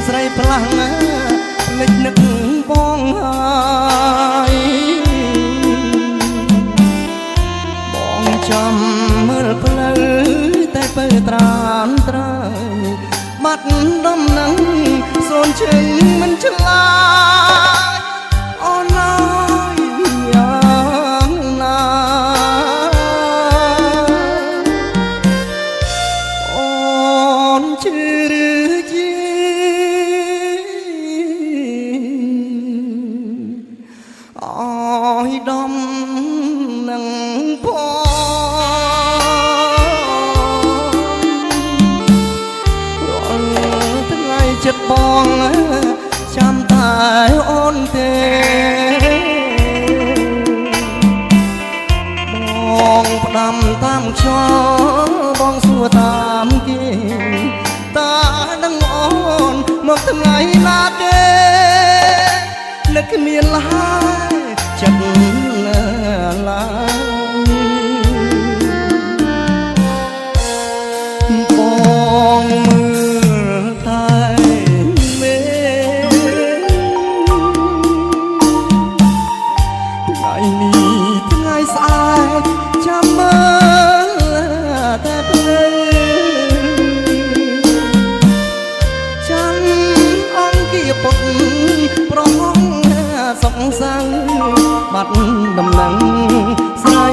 ស្រីផ្លាំងលិចនឹកបងហើយបងចាំមើលផ្លូវតែពើត្រានត្រៃបាត់ដំណឹងសូនជើងមិនឆ្លាតអូនអើយយ៉ាងណាអូនជឿឬជាអើយដំណឹងផងចិត្តបងចាំតែអូនទេបងផ្ដាំតាមខ្យល់បងសួរតាមគេតើដឹងអូនមកថ្ងៃណាទេនឹកគ្មានឡើយចិត្តឡើយបងមើលតែថ្ងៃស្អែកចាំមើលតែភ្លឺចាំអង្គាពុតប្រហងសុកសៅបាត់ដំណឹងស្រី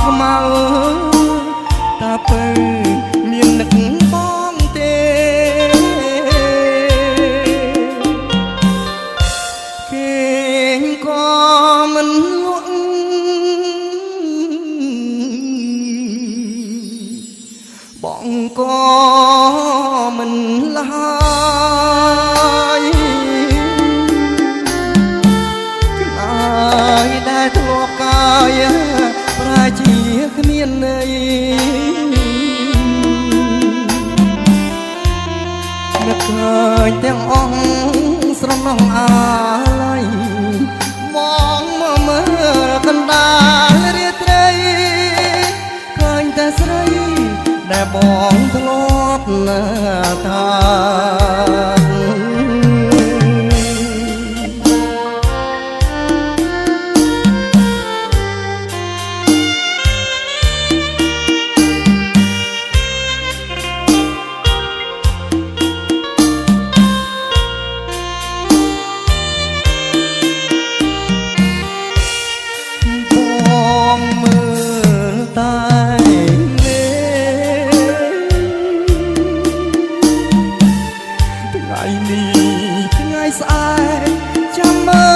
ខ្មៅតាពើមាននឹកបងទេគេក៏មិនលក់បងក៏មិនឡើយខ្លាយដែលធ្លាប់កាយប្រែជាគ្មានន័យនឹកឃើញទាំងអង្គស្រណោះអាឡ័យមองមើលកណ្ដាលរាត្រីឃើញតែស្រីដែលបងធ្លាប់ថាថ្ងៃស្អែកចាំមើ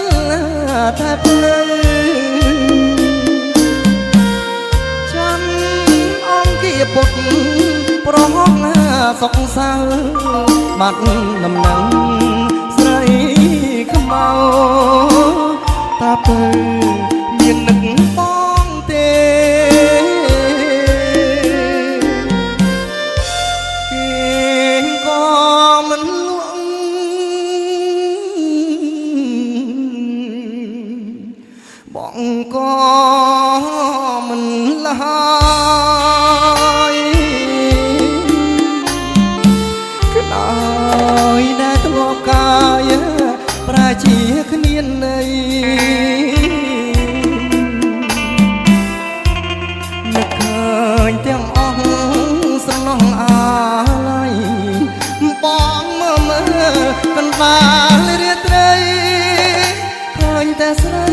លតែភ្លឺចាំអង្គាពុតប្រហងសុកសៅបាត់ដំណឹងស្រីខ្មៅតាពើមាននឹកបងទេគេក៏មិនបងក៏មិនឡើយក្តៅដែលធ្លាប់កាយប្រែជាគ្មានន័យនឹកឃើញទាំងអង្គស្រណោះអាឡ័យបងមើលកណ្ដាលរាត្រីឃើញតែស្រី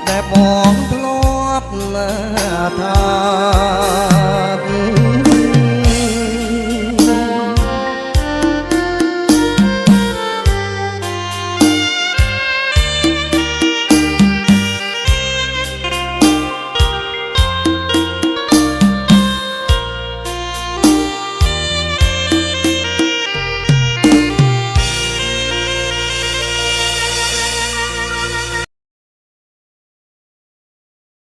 ដែលបងធ្លាប់ថា